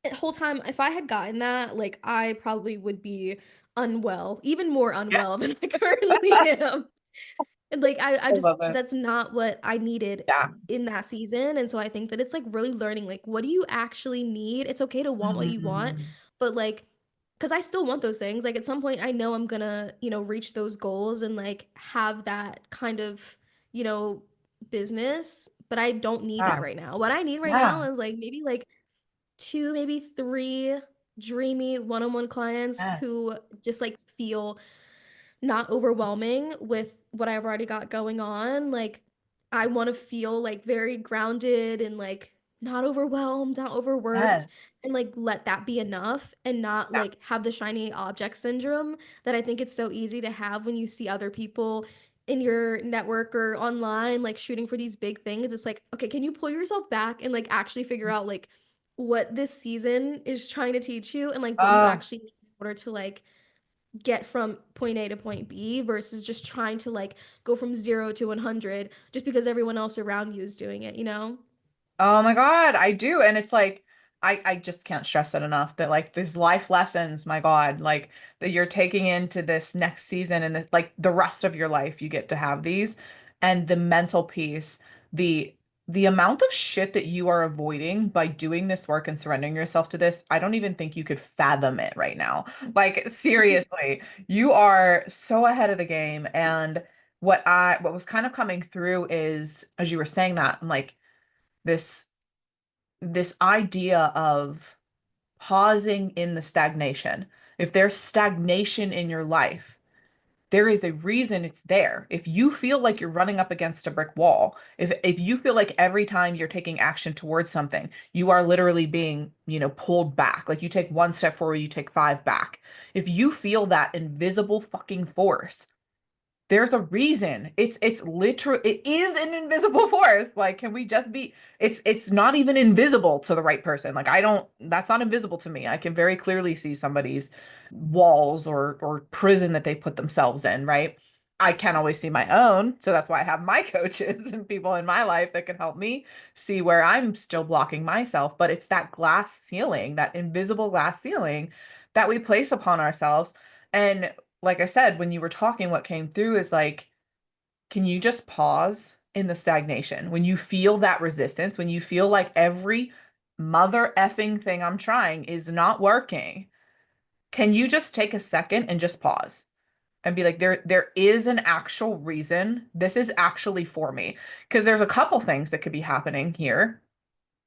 Speaker 2: The whole time, if I had gotten that, like I probably would be unwell, even more
Speaker 1: Yeah,
Speaker 2: unwell than I currently am. And like I
Speaker 1: I
Speaker 2: just
Speaker 1: love it.
Speaker 2: that's not what I needed
Speaker 1: Yeah.
Speaker 2: in that season. And so I think that it's like really learning like what do you actually need? It's okay to want what you want,
Speaker 1: Mhm.
Speaker 2: but like because I still want those things. Like at some point I know I'm gonna, reach those goals and like have that kind of, you know, business, but I don't need that
Speaker 1: Yeah.
Speaker 2: right now. What I need right now
Speaker 1: Yeah.
Speaker 2: is like maybe like two, maybe three dreamy one-on-one clients
Speaker 1: Yes.
Speaker 2: who just like feel not overwhelming with what I've already got going on. Like, I want to feel like very grounded and like not overwhelmed, not overworked,
Speaker 1: Yes.
Speaker 2: and like let that be enough and not
Speaker 1: Yeah.
Speaker 2: like have the shiny object syndrome that I think it's so easy to have when you see other people in your network or online like shooting for these big things. It's like, okay, can you pull yourself back and like actually figure out like what this season is trying to teach you and like what you
Speaker 1: Oh,
Speaker 2: actually need in order to like get from point A to point B versus just trying to like go from 0 to 100 just because everyone else around you is doing it, you know?
Speaker 1: oh my God, I do. And it's like, I just can't stress it enough that like these life lessons, my God, like that you're taking into this next season and like the rest of your life, you get to have these. And the mental piece, the the amount of shit that you are avoiding by doing this work and surrendering yourself to this, I don't even think you could fathom it right now. Like seriously, you are so ahead of the game. And what was kind of coming through is as you were saying that, I'm like, this this idea of pausing in the stagnation. If there's stagnation in your life, there is a reason it's there. If you feel like you're running up against a brick wall, if you feel like every time you're taking action towards something, you are literally being, pulled back. Like you take one step forward, you take five back. If you feel that invisible fucking force, there's a reason. It's literal. It is an invisible force. Like, can we just be? It's not even invisible to the right person. Like, I don't. That's not invisible to me. I can very clearly see somebody's walls or prison that they put themselves in. Right. I can't always see my own, so that's why I have my coaches and people in my life that can help me see where I'm still blocking myself. But it's that glass ceiling, that invisible glass ceiling that we place upon ourselves. And like I said, when you were talking, what came through is like, can you just pause in the stagnation? When you feel that resistance, when you feel like every mother effing thing I'm trying is not working, can you just take a second and just pause and be like, there is an actual reason. This is actually for me. Because there's a couple things that could be happening here.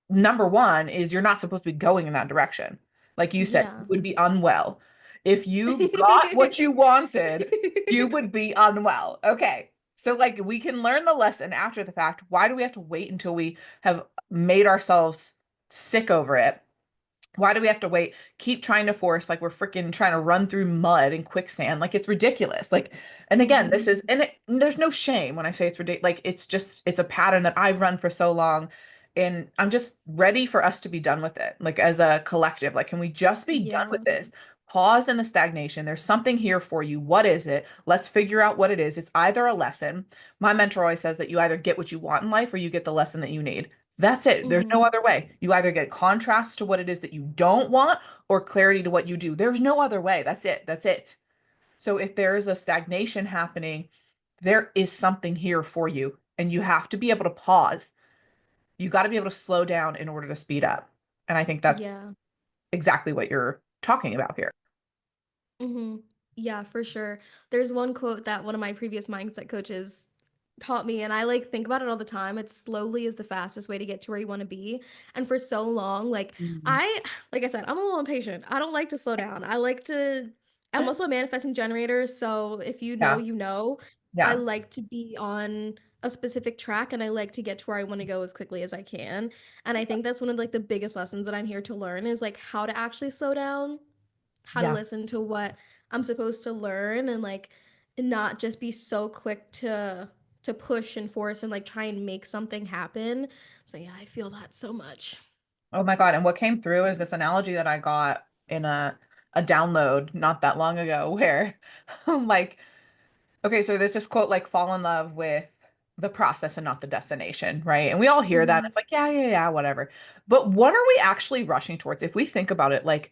Speaker 1: Number one is you're not supposed to be going in that direction. Like you said, you
Speaker 2: Yeah.
Speaker 1: would be unwell. If you got what you wanted, you would be unwell. Okay. So like we can learn the lesson after the fact. Why do we have to wait until we have made ourselves sick over it? Why do we have to wait? Keep trying to force like we're freaking trying to run through mud and quicksand. Like it's ridiculous. Like, and again, this
Speaker 2: Mhm.
Speaker 1: is, there's no shame when I say it's ridiculous. Like it's just, it's a pattern that I've run for so long. And I'm just ready for us to be done with it. Like as a collective, like, can we just be done with
Speaker 2: Yeah.
Speaker 1: this? Pause in the stagnation. There's something here for you. What is it? Let's figure out what it is. It's either a lesson. My mentor always says that you either get what you want in life or you get the lesson that you need. That's it. There's no
Speaker 2: Mhm.
Speaker 1: other way. You either get contrast to what it is that you don't want or clarity to what you do. There's no other way. That's it. That's it. So if there's a stagnation happening, there is something here for you, and you have to be able to pause. You got to be able to slow down in order to speed up. And I think that's
Speaker 2: Yeah.
Speaker 1: exactly what you're talking about here.
Speaker 2: Hmm. Yeah, for sure. There's one quote that one of my previous mindset coaches taught me, and I like think about it all the time. It's slowly is the fastest way to get to where you want to be. And for so long, like
Speaker 1: Mhm.
Speaker 2: I, like I said, I'm a little impatient. I don't like to slow down. I'm also a manifesting generator. So if you know,
Speaker 1: Yeah.
Speaker 2: you know, I
Speaker 1: Yeah.
Speaker 2: like to be on a specific track and I like to get to where I want to go as quickly as I can. And I think that's one of like the biggest lessons that I'm here to learn is like how to actually slow down, how to
Speaker 1: Yeah.
Speaker 2: listen to what I'm supposed to learn and like not just be so quick to push and force and like try and make something happen. So yeah, I feel that so much.
Speaker 1: Oh my God. And what came through is this analogy that I got in a download not that long ago where like, okay, so there's this quote like fall in love with the process and not the destination, right? And we all hear that.
Speaker 2: Mhm.
Speaker 1: It's like, yeah, yeah, yeah, whatever. But what are we actually rushing towards? If we think about it, like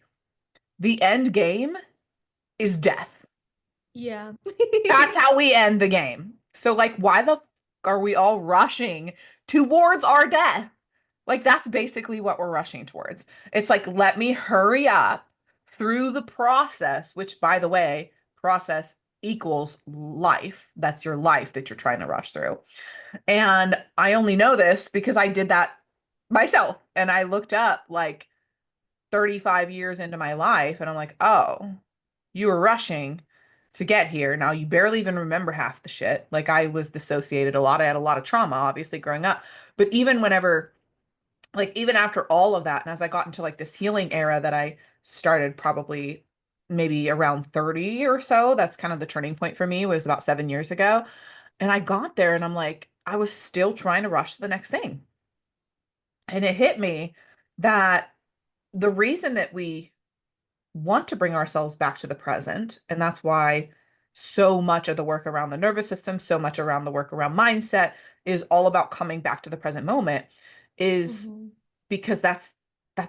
Speaker 1: the end game is death.
Speaker 2: Yeah.
Speaker 1: That's how we end the game. So like why the are we all rushing towards our death? Like that's basically what we're rushing towards. It's like let me hurry up through the process, which by the way, process equals life. That's your life that you're trying to rush through. And I only know this because I did that myself and I looked up like 35 years into my life and I'm like, "Oh, you were rushing to get here. Now you barely even remember half the shit. Like I was dissociated a lot. I had a lot of trauma, obviously, growing up. But even whenever, like, even after all of that, and as I got into like this healing era that I started probably maybe around 30 or so, that's kind of the turning point for me was about 7 years ago. And I got there and I'm like, I was still trying to rush to the next thing. And it hit me that the reason that we want to bring ourselves back to the present. And that's why so much of the work around the nervous system, so much around the work around mindset is all about coming back to the present moment is
Speaker 2: Mhm.
Speaker 1: because that's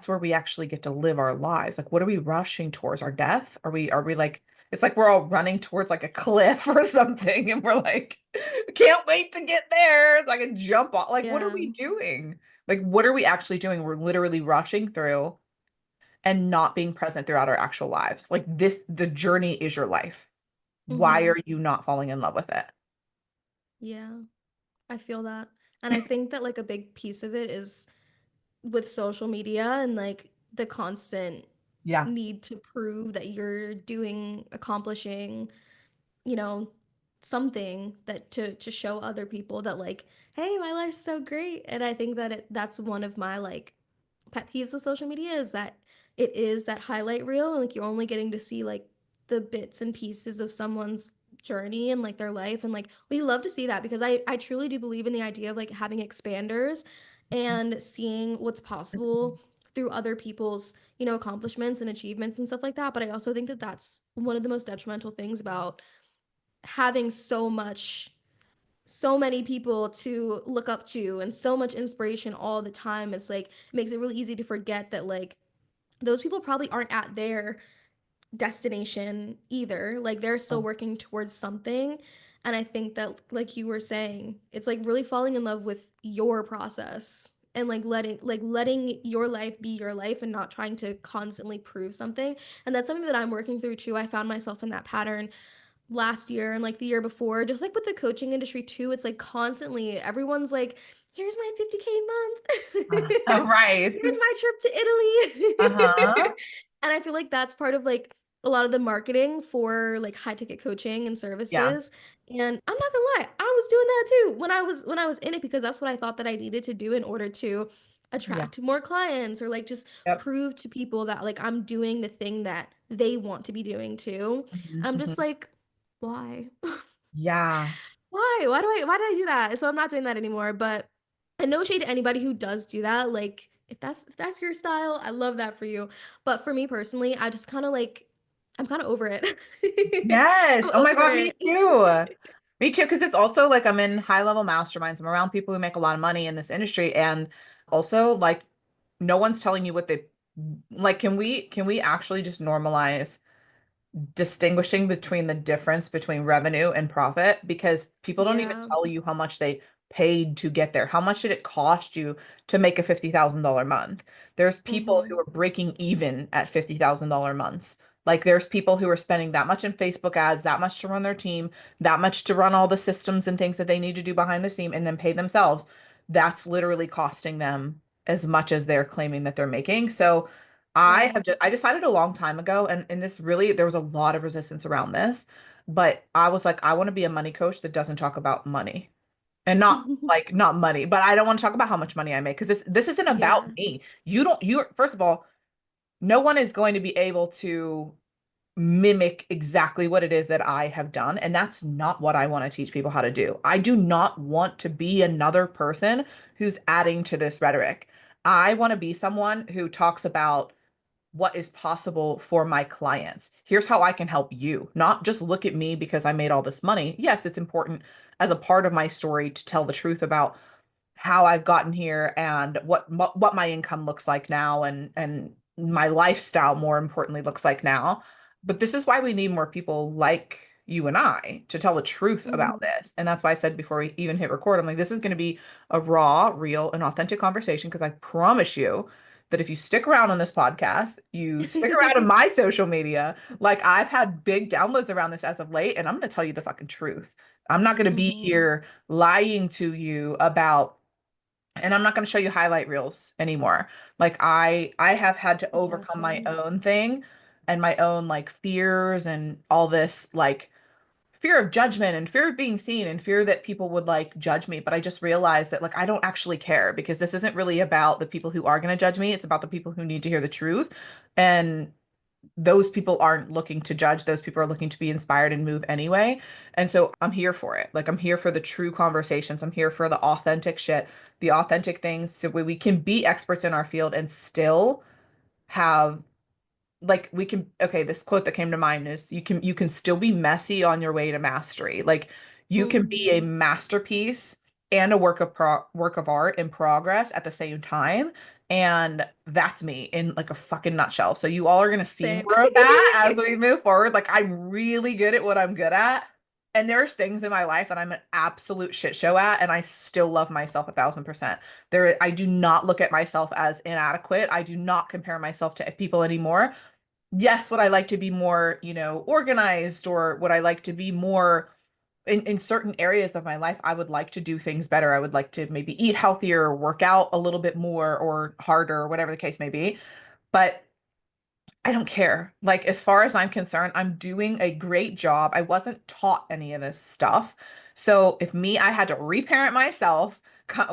Speaker 1: where we actually get to live our lives. Like what are we rushing towards? Our death? Are we like it's like we're all running towards like a cliff or something and we're like can't wait to get there so I can jump off. Like what are
Speaker 2: Yeah.
Speaker 1: we doing? Like what are we actually doing? We're literally rushing through and not being present throughout our actual lives. Like this, the journey is your life. Why
Speaker 2: Mhm.
Speaker 1: are you not falling in love with it?
Speaker 2: Yeah. I feel that. And I think that like a big piece of it is with social media and like the constant
Speaker 1: Yeah.
Speaker 2: need to prove that you're doing, accomplishing, you know, something that to show other people that like, hey, my life's so great. And I think that that's one of my like pet peeves with social media is that it is that highlight reel and like you're only getting to see like the bits and pieces of someone's journey and like their life and like we love to see that because I truly do believe in the idea of like having expanders and seeing what's possible through other people's accomplishments and achievements and stuff like that, but I also think that that's one of the most detrimental things about having so many people to look up to and so much inspiration all the time. It's like it makes it really easy to forget that like those people probably aren't at their destination either. Like they're still
Speaker 1: Oh,
Speaker 2: working towards something. And I think that like you were saying, it's like really falling in love with your process and like letting your life be your life and not trying to constantly prove something. And that's something that I'm working through too. I found myself in that pattern last year and like the year before, just like with the coaching industry too, it's like constantly everyone's like, here's my 50K month.
Speaker 1: right.
Speaker 2: Here's my trip to Italy.
Speaker 1: Uh-huh.
Speaker 2: And I feel like that's part of like a lot of the marketing for like high ticket coaching and
Speaker 1: Yeah.
Speaker 2: services. And I'm not gonna lie, I was doing that too when I was in it because that's what I thought that I needed to do in order to
Speaker 1: Yeah.
Speaker 2: attract more clients or like just
Speaker 1: Yep.
Speaker 2: prove to people that like I'm doing the thing that they want to be doing too.
Speaker 1: Mhm,
Speaker 2: I'm just
Speaker 1: mhm.
Speaker 2: like, why?
Speaker 1: Yeah.
Speaker 2: Why? Why did I do that? So I'm not doing that anymore. But and no shade to anybody who does do that. Like if that's your style, I love that for you. But for me personally, I just kind of like I'm kind of over it.
Speaker 1: Yes.
Speaker 2: I'm
Speaker 1: Oh my
Speaker 2: over
Speaker 1: God, me
Speaker 2: it.
Speaker 1: too. Me too, because it's also like I'm in high level masterminds. I'm around people who make a lot of money in this industry. And also like no one's telling you what they like. Can we actually just normalize distinguishing between the difference between revenue and profit because people don't even
Speaker 2: Yeah.
Speaker 1: tell you how much they paid to get there. How much did it cost you to make a $50,000 month? There's people who
Speaker 2: Mm-hmm.
Speaker 1: are breaking even at $50,000 months. Like there's people who are spending that much in Facebook ads, that much to run their team, that much to run all the systems and things that they need to do behind the scene and then pay themselves. That's literally costing them as much as they're claiming that they're making. So
Speaker 2: Yeah.
Speaker 1: I decided a long time ago, and this really there was a lot of resistance around this, but I was like, I want to be a money coach that doesn't talk about money. And not like not money, but I don't want to talk about how much money I make because this isn't about
Speaker 2: Yeah.
Speaker 1: me. You first of all, no one is going to be able to mimic exactly what it is that I have done, and that's not what I want to teach people how to do. I do not want to be another person who's adding to this rhetoric. I want to be someone who talks about what is possible for my clients. Here's how I can help you. Not just look at me because I made all this money. Yes, it's important as a part of my story to tell the truth about how I've gotten here and what my income looks like now and my lifestyle more importantly looks like now. But this is why we need more people like you and I to tell the truth about
Speaker 2: Mm-hmm.
Speaker 1: this. And that's why I said before we even hit record, I'm like, this is going to be a raw, real, and authentic conversation because I promise you that if you stick around on this podcast, you stick around in my social media, like I've had big downloads around this as of late, and I'm going to tell you the fucking truth. I'm not going to be
Speaker 2: Mm-hmm.
Speaker 1: here lying to you about and I'm not going to show you highlight reels anymore. Like I have had to
Speaker 2: Yeah,
Speaker 1: overcome my
Speaker 2: same.
Speaker 1: own thing and my own like fears and all this like fear of judgment and fear of being seen and fear that people would like judge me. But I just realized that like I don't actually care because this isn't really about the people who are going to judge me. It's about the people who need to hear the truth. And those people aren't looking to judge. Those people are looking to be inspired and move anyway. And so I'm here for it. Like I'm here for the true conversations. I'm here for the authentic shit, the authentic things so we can be experts in our field and still have like we can okay, this quote that came to mind is you can still be messy on your way to mastery. Like you can be a
Speaker 2: Mm-hmm.
Speaker 1: masterpiece and a work of art in progress at the same time. And that's me in like a fucking nutshell. So you all are gonna see
Speaker 2: Same.
Speaker 1: more of that as we move forward. Like I'm really good at what I'm good at. And there's things in my life that I'm an absolute shit show at, and I still love myself 1,000%. I do not look at myself as inadequate. I do not compare myself to people anymore. Yes, would I like to be more, organized or would I like to be more in certain areas of my life, I would like to do things better. I would like to maybe eat healthier, work out a little bit more or harder, or whatever the case may be. But I don't care. Like, as far as I'm concerned, I'm doing a great job. I wasn't taught any of this stuff. So if I had to reparent myself,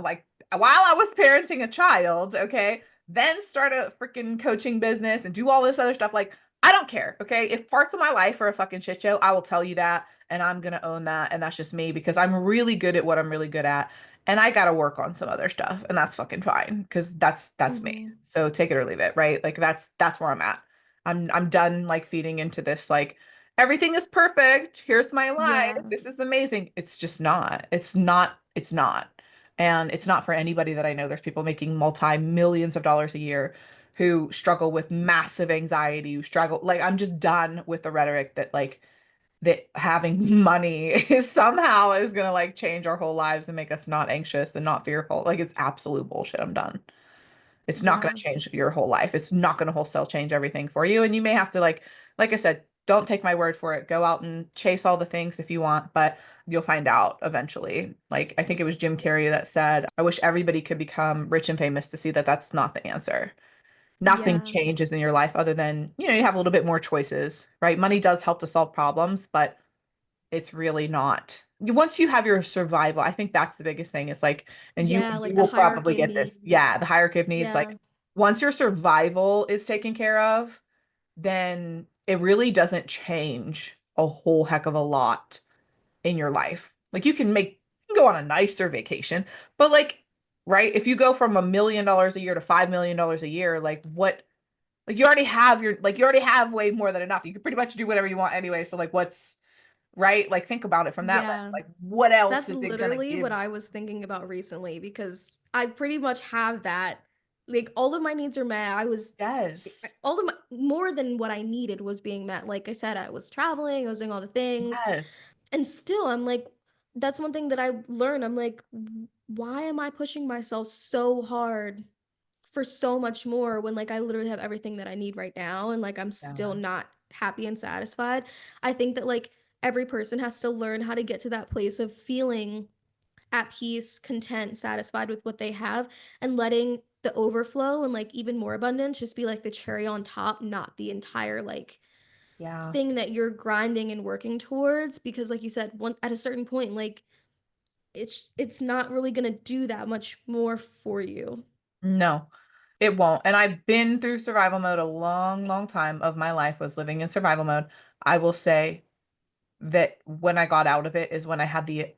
Speaker 1: like while I was parenting a child, okay, then start a freaking coaching business and do all this other stuff. Like, I don't care. Okay. If parts of my life are a fucking shit show, I will tell you that. And I'm going to own that. And that's just me because I'm really good at what I'm really good at. And I got to work on some other stuff. And that's fucking fine because that's me.
Speaker 2: Mm-hmm.
Speaker 1: So take it or leave it. Right. Like that's where I'm at. I'm done like feeding into this like everything is perfect. Here's my life.
Speaker 2: Yeah.
Speaker 1: This is amazing. It's just not. It's not. And it's not for anybody that I know. There's people making multi-millions of dollars a year who struggle with massive anxiety, who struggle like I'm just done with the rhetoric that like that having money is somehow is gonna like change our whole lives and make us not anxious and not fearful. Like it's absolute bullshit. I'm done. It's not going
Speaker 2: Yeah.
Speaker 1: to change your whole life. It's not going to wholesale change everything for you. And you may have to like I said, don't take my word for it. Go out and chase all the things if you want, but you'll find out eventually. Like I think it was Jim Carrey that said, I wish everybody could become rich and famous to see that that's not the answer. Nothing
Speaker 2: Yeah.
Speaker 1: changes in your life other than, you have a little bit more choices, right? Money does help to solve problems, but it's really not. Once you have your survival, I think that's the biggest thing. Is like, and you
Speaker 2: Yeah,
Speaker 1: you
Speaker 2: like the
Speaker 1: will probably
Speaker 2: hierarchy of
Speaker 1: get this.
Speaker 2: needs.
Speaker 1: Yeah, the hierarchy of needs.
Speaker 2: Yeah.
Speaker 1: Like once your survival is taken care of, then it really doesn't change a whole heck of a lot in your life. Like you can go on a nicer vacation, but like, right, if you go from $1 million a year to $5 million a year, like what? Like you already have way more than enough. You can pretty much do whatever you want anyway. So like, what's right? Like think about it from that lens.
Speaker 2: Yeah.
Speaker 1: Like what else
Speaker 2: That's
Speaker 1: is it gonna
Speaker 2: literally
Speaker 1: give
Speaker 2: what
Speaker 1: you?
Speaker 2: I was thinking about recently because I pretty much have that Like all of my needs are met.
Speaker 1: Yes.
Speaker 2: All of my more than what I needed was being met. Like I said, I was traveling, I was doing all the things.
Speaker 1: Yes.
Speaker 2: And still, I'm like, that's one thing that I learned. I'm like, why am I pushing myself so hard for so much more when like I literally have everything that I need right now and like I'm still
Speaker 1: Yeah.
Speaker 2: not happy and satisfied? I think that like every person has to learn how to get to that place of feeling at peace, content, satisfied with what they have, and letting the overflow and like even more abundance just be like the cherry on top, not the entire like
Speaker 1: Yeah.
Speaker 2: thing that you're grinding and working towards. Because like you said, one at a certain point, like it's not really gonna do that much more for you.
Speaker 1: No, it won't. And I've been through survival mode a long, long time of my life was living in survival mode. I will say that when I got out of it is when I had the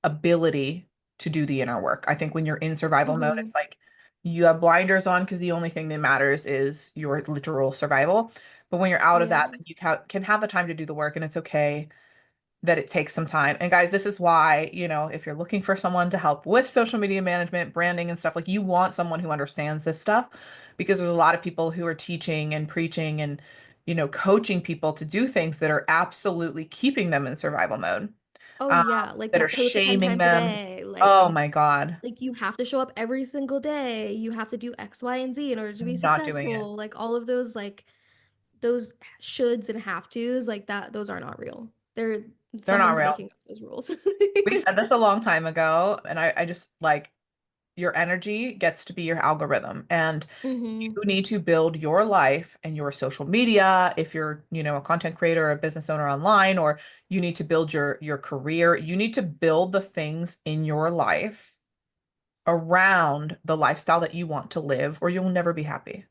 Speaker 1: ability to do the inner work. I think when you're in survival mode,
Speaker 2: Hmm.
Speaker 1: it's like you have blinders on because the only thing that matters is your literal survival. But when you're out of that,
Speaker 2: Yeah.
Speaker 1: then you can have the time to do the work, and it's okay that it takes some time. And guys, this is why, if you're looking for someone to help with social media management, branding and stuff, like you want someone who understands this stuff because there's a lot of people who are teaching and preaching and, coaching people to do things that are absolutely keeping them in survival mode,
Speaker 2: Oh
Speaker 1: um,
Speaker 2: yeah, like
Speaker 1: that are
Speaker 2: post 10
Speaker 1: shaming
Speaker 2: times a
Speaker 1: them.
Speaker 2: day.
Speaker 1: Oh my God,
Speaker 2: Like you have to show up every single day. You have to do X, Y, and Z in order to be
Speaker 1: I'm not doing it.
Speaker 2: successful. Like all of those those shoulds and have tos like that, those are not real. They're
Speaker 1: They're not
Speaker 2: someone's
Speaker 1: real.
Speaker 2: making up those rules.
Speaker 1: We said this a long time ago, and I just like your energy gets to be your algorithm. And
Speaker 2: Hmm.
Speaker 1: you need to build your life and your social media if you're, a content creator or a business owner online, or you need to build your career. You need to build the things in your life around the lifestyle that you want to live, or you'll never be happy.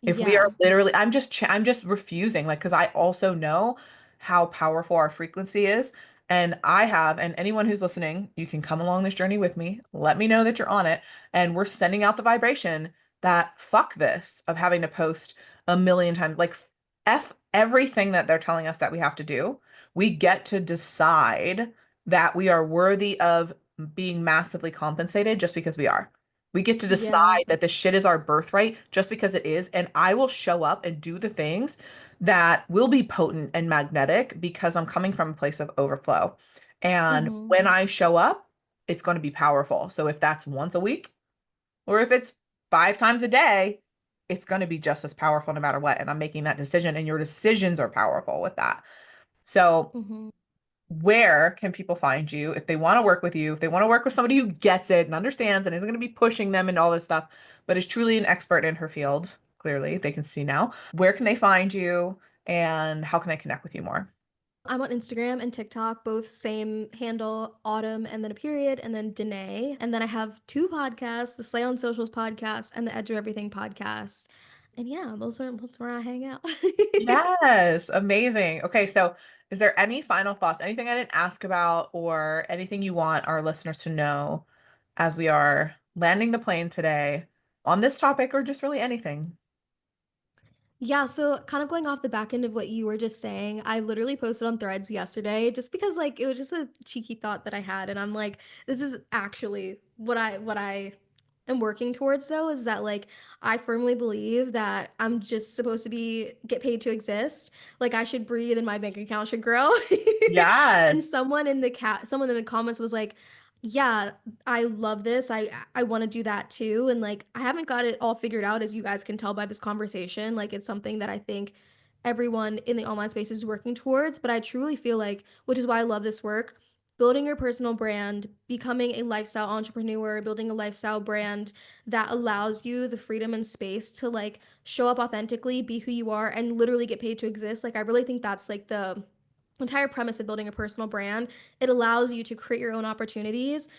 Speaker 1: If we are
Speaker 2: Yeah.
Speaker 1: literally, I'm just refusing, like, because I also know how powerful our frequency is. And and anyone who's listening, you can come along this journey with me. Let me know that you're on it. And we're sending out the vibration that fuck this of having to post a million times. Like, F everything that they're telling us that we have to do. We get to decide that we are worthy of being massively compensated just because we are. We get to
Speaker 2: Yeah.
Speaker 1: decide that the shit is our birthright just because it is. And I will show up and do the things that will be potent and magnetic because I'm coming from a place of overflow. And
Speaker 2: Hmm.
Speaker 1: when I show up, it's going to be powerful. So if that's once a week or if it's 5 times a day, it's going to be just as powerful no matter what. And I'm making that decision, and your decisions are powerful with that. So
Speaker 2: Hmm.
Speaker 1: where can people find you if they want to work with you, if they want to work with somebody who gets it and understands and isn't going to be pushing them and all this stuff, but is truly an expert in her field? Clearly, they can see now. Where can they find you and how can they connect with you more?
Speaker 2: I'm on Instagram and TikTok, both same handle, Autumn and then a period, and then Danae. And then I have two podcasts, the Slay on Socials podcast and the Edge of Everything podcast. And yeah, that's where I hang out.
Speaker 1: Yes, amazing. Okay, so is there any final thoughts, anything I didn't ask about, or anything you want our listeners to know as we are landing the plane today on this topic, or just really anything?
Speaker 2: Yeah, so kind of going off the back end of what you were just saying, I literally posted on Threads yesterday just because like it was just a cheeky thought that I had and I'm like this is actually what I am working towards though is that like I firmly believe that I'm just supposed to be get paid to exist. Like I should breathe and my bank account should grow. And
Speaker 1: Yes.
Speaker 2: someone in the comments was like, "Yeah, I love this. I want to do that too." And like I haven't got it all figured out as you guys can tell by this conversation. Like it's something that I think everyone in the online space is working towards, but I truly feel like which is why I love this work, building your personal brand, becoming a lifestyle entrepreneur, building a lifestyle brand that allows you the freedom and space to like show up authentically, be who you are and literally get paid to exist. Like I really think that's like the entire premise of building a personal brand. It allows you to create your own opportunities,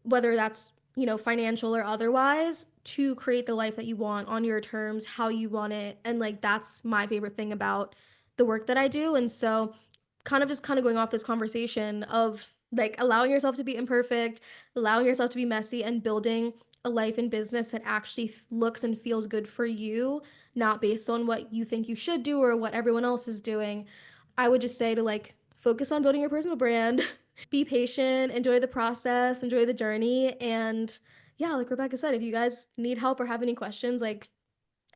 Speaker 2: whether that's, financial or otherwise, to create the life that you want on your terms, how you want it. And like that's my favorite thing about the work that I do. And so kind of going off this conversation of like allowing yourself to be imperfect, allowing yourself to be messy and building a life and business that actually looks and feels good for you, not based on what you think you should do or what everyone else is doing. I would just say to like focus on building your personal brand, be patient, enjoy the process, enjoy the journey, and yeah, like Rebecca said, if you guys need help or have any questions, like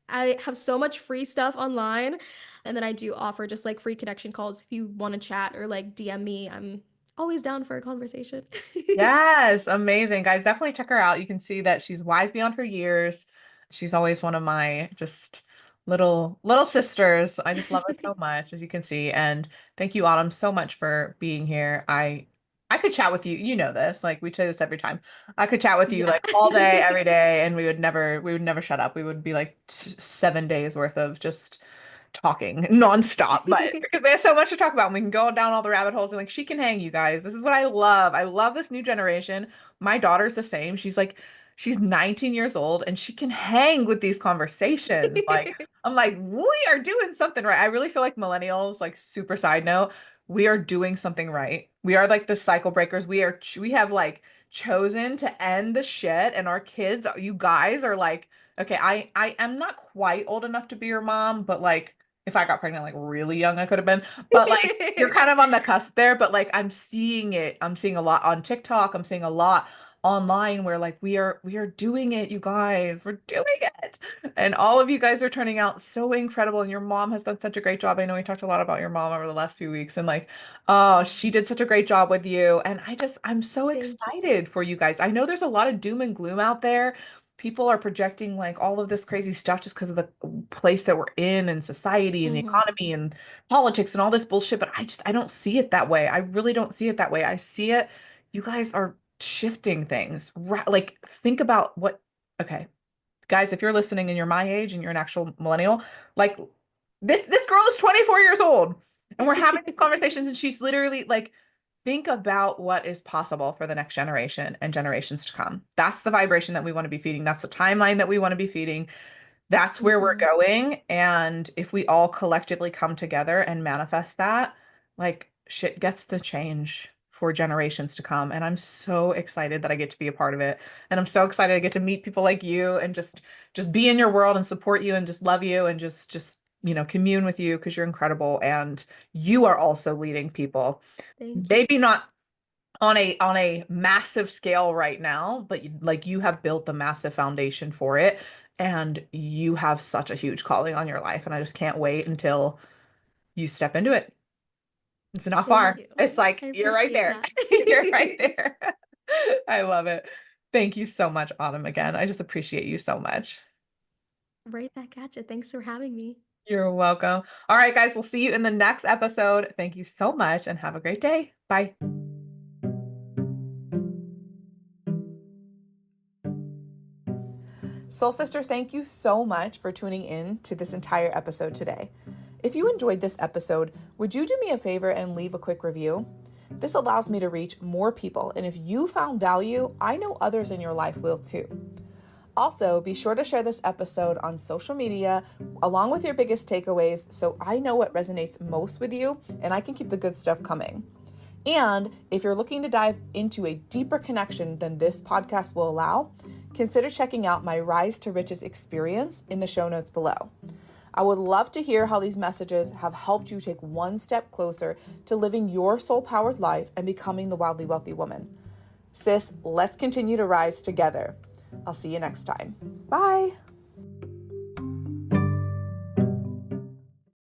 Speaker 2: I have so much free stuff online. And then I do offer just like free connection calls if you want to chat or like DM me. I'm always down for a conversation.
Speaker 1: Yes, amazing. Guys, definitely check her out. You can see that she's wise beyond her years. She's always one of my just little sisters. I just love her so much, as you can see. And thank you, Autumn, so much for being here. I could chat with you. You know this. Like we say this every time. I could chat with you
Speaker 2: Yeah.
Speaker 1: like all day, every day, and we would never shut up. We would be like 7 days worth of just talking nonstop, but because there's so much to talk about, and we can go down all the rabbit holes and like she can hang, you guys. This is what I love. I love this new generation. My daughter's the same. She's 19 years old and she can hang with these conversations. Like I'm like, we are doing something right. I really feel like millennials, like super side note, we are doing something right. We are like the cycle breakers. We have like chosen to end the shit and our kids, you guys are like, okay, I am not quite old enough to be your mom, but like if I got pregnant like really young, I could have been. But like you're kind of on the cusp there, but like I'm seeing it. I'm seeing a lot on TikTok. I'm seeing a lot online where like we are doing it, you guys. We're doing it. And all of you guys are turning out so incredible. And your mom has done such a great job. I know we talked a lot about your mom over the last few weeks and like, oh, she did such a great job with you. And I'm so
Speaker 2: Thank you.
Speaker 1: excited for you guys. I know there's a lot of doom and gloom out there. People are projecting like all of this crazy stuff just because of the place that we're in and society and the
Speaker 2: Hmm.
Speaker 1: economy and politics and all this bullshit. But I don't see it that way. I really don't see it that way. I see it. You guys are shifting things. Like, think about okay, guys, if you're listening and you're my age and you're an actual millennial, like this girl is 24 years old and we're having these conversations and she's literally like, think about what is possible for the next generation and generations to come. That's the vibration that we want to be feeding. That's the timeline that we want to be feeding. That's where we're
Speaker 2: Hmm.
Speaker 1: going. And if we all collectively come together and manifest that, like shit gets to change for generations to come. And I'm so excited that I get to be a part of it. And I'm so excited I get to meet people like you and just be in your world and support you and just love you and just commune with you because you're incredible and you are also leading people.
Speaker 2: Thank you.
Speaker 1: Maybe not on a massive scale right now, but like you have built the massive foundation for it and you have such a huge calling on your life and I just can't wait until you step into it. It's not
Speaker 2: Thank
Speaker 1: far.
Speaker 2: you.
Speaker 1: It's
Speaker 2: I
Speaker 1: like you're right
Speaker 2: appreciate
Speaker 1: there.
Speaker 2: that.
Speaker 1: You're right there. I love it. Thank you so much, Autumn, again. I just appreciate you so much.
Speaker 2: Right back at you. Thanks for having me.
Speaker 1: You're welcome. All right, guys, we'll see you in the next episode. Thank you so much and have a great day. Bye. Soul Sister, thank you so much for tuning in to this entire episode today. If you enjoyed this episode, would you do me a favor and leave a quick review? This allows me to reach more people, and if you found value, I know others in your life will too. Also, be sure to share this episode on social media along with your biggest takeaways so I know what resonates most with you and I can keep the good stuff coming. And if you're looking to dive into a deeper connection than this podcast will allow, consider checking out my Rise to Riches experience in the show notes below. I would love to hear how these messages have helped you take one step closer to living your soul-powered life and becoming the wildly wealthy woman. Sis, let's continue to rise together. I'll see you next time. Bye.